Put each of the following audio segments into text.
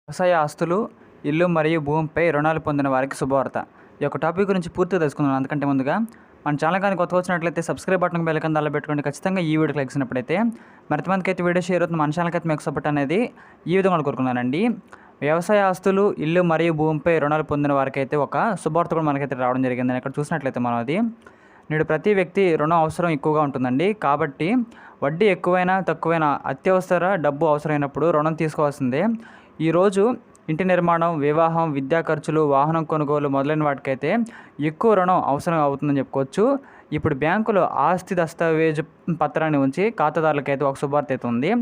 వ్యవసాయ ఆస్తులు, ఇల్లు మరియు భూమిపై రుణాలు పొందిన వారికి శుభవార్త. ఈ యొక్క టాపిక్ గురించి పూర్తిగా తెలుసుకుందాం. అందుకంటే ముందుగా మన ఛానల్ కానీ కొత్తగా వచ్చినట్లయితే సబ్స్క్రైబ్ బటన్ బెల్ ఐకాన్ దానిలో పెట్టుకోండి. ఖచ్చితంగా ఈ వీడియోకి లైక్ చేసినప్పుడైతే మరింతమందికి అయితే వీడియో షేర్ అవుతుంది. మన ఛానల్కి అయితే మీకు సపోర్ట్ అనేది ఈ విధంగా కోరుకున్నానండి. వ్యవసాయ ఆస్తులు, ఇల్లు మరియు భూమిపై రుణాలు పొందిన వారికి అయితే ఒక శుభవార్త కూడా మనకైతే రావడం జరిగిందని ఇక్కడ చూసినట్లయితే మనం అది నేడు ప్రతి వ్యక్తి రుణం అవసరం ఎక్కువగా ఉంటుందండి. కాబట్టి వడ్డీ ఎక్కువైనా తక్కువైనా అత్యవసర డబ్బు అవసరమైనప్పుడు రుణం తీసుకోవాల్సిందే. ఈరోజు ఇంటి నిర్మాణం, వివాహం, విద్యా ఖర్చులు, వాహనం కొనుగోలు మొదలైన వాటికైతే ఎక్కువ రుణం అవసరం అవుతుందని చెప్పుకోవచ్చు. ఇప్పుడు బ్యాంకులు ఆస్తి దస్తావేజు పత్రాన్ని ఉంచి ఖాతాదారులకైతే ఒక శుభవార్త అయితే ఉంది.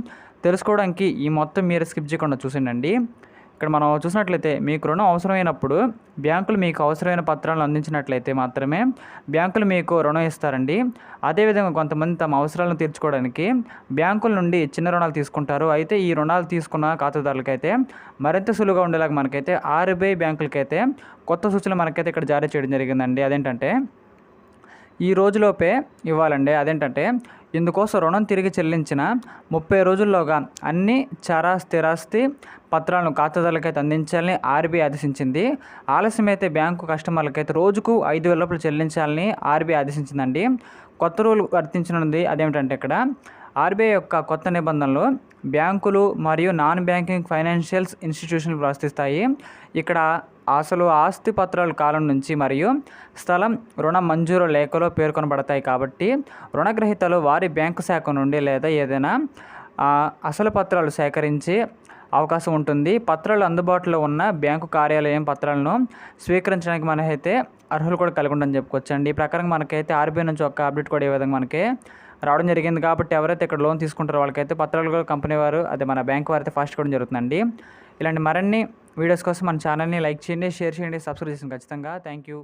తెలుసుకోవడానికి ఈ మొత్తం మీరు స్కిప్ చేయకుండా చూసిండండి. ఇక్కడ మనం చూసినట్లయితే మీకు రుణం అవసరమైనప్పుడు బ్యాంకులు మీకు అవసరమైన పత్రాలను అందించినట్లయితే మాత్రమే బ్యాంకులు మీకు రుణం ఇస్తారండి. అదేవిధంగా కొంతమంది తమ అవసరాలను తీర్చుకోవడానికి బ్యాంకుల నుండి చిన్న రుణాలు తీసుకుంటారు. అయితే ఈ రుణాలు తీసుకున్న ఖాతాదారులకైతే మరింత సులువుగా ఉండేలాగా మనకైతే ఆర్బీఐ బ్యాంకులకైతే కొత్త సూచనలు మనకైతే ఇక్కడ జారీ చేయడం జరిగిందండి. అదేంటంటే ఈ రోజులోపే ఇవ్వాలండి. అదేంటంటే ఇందుకోసం రుణం తిరిగి చెల్లించిన 30 రోజుల్లోగా అన్ని చర స్థిరాస్తి పత్రాలను ఖాతాదారులకైతే అందించాలని ఆర్బీఐ ఆదేశించింది. ఆలస్యమైతే బ్యాంకు కస్టమర్లకైతే రోజుకు 5,000 రూపాయలు చెల్లించాలని ఆర్బీఐ ఆదేశించిందండి. కొత్త రూల్ వర్తించనుంది. అదేమిటంటే ఇక్కడ ఆర్బీఐ యొక్క కొత్త నిబంధనలు బ్యాంకులు మరియు నాన్ బ్యాంకింగ్ ఫైనాన్షియల్ ఇన్స్టిట్యూషన్లు వర్తిస్తాయి. ఇక్కడ అసలు ఆస్తి పత్రాల కాలం నుంచి మరియు స్థలం రుణ మంజూరు లేఖలో పేర్కొనబడతాయి. కాబట్టి రుణగ్రహీతలు వారి బ్యాంకు శాఖ నుండి లేదా ఏదైనా అసలు పత్రాలు సేకరించే అవకాశం ఉంటుంది. పత్రాలు అందుబాటులో ఉన్న బ్యాంకు కార్యాలయం పత్రాలను స్వీకరించడానికి మనకైతే అర్హులు కూడా కలిగి ఉండని చెప్పుకోవచ్చండి. ఈ ప్రకారం మనకైతే ఆర్బీఐ నుంచి ఒక అప్డేట్ కూడా ఈ విధంగా మనకి రావడం జరిగింది. కాబట్టి ఎవరైతే ఇక్కడ లోన్ తీసుకుంటారో వాళ్ళకైతే పత్రాలు కూడా కంపెనీ వారు అదే మన బ్యాంక్ వారైతే ఫాస్ట్ కూడా జరుగుతుందండి. ఇలాంటి మరిన్ని వీడియోస్ కోసం మన ఛానల్ని లైక్ చేయండి, షేర్ చేయండి, సబ్స్క్రైబ్ చేయండి ఖచ్చితంగా. Thank you.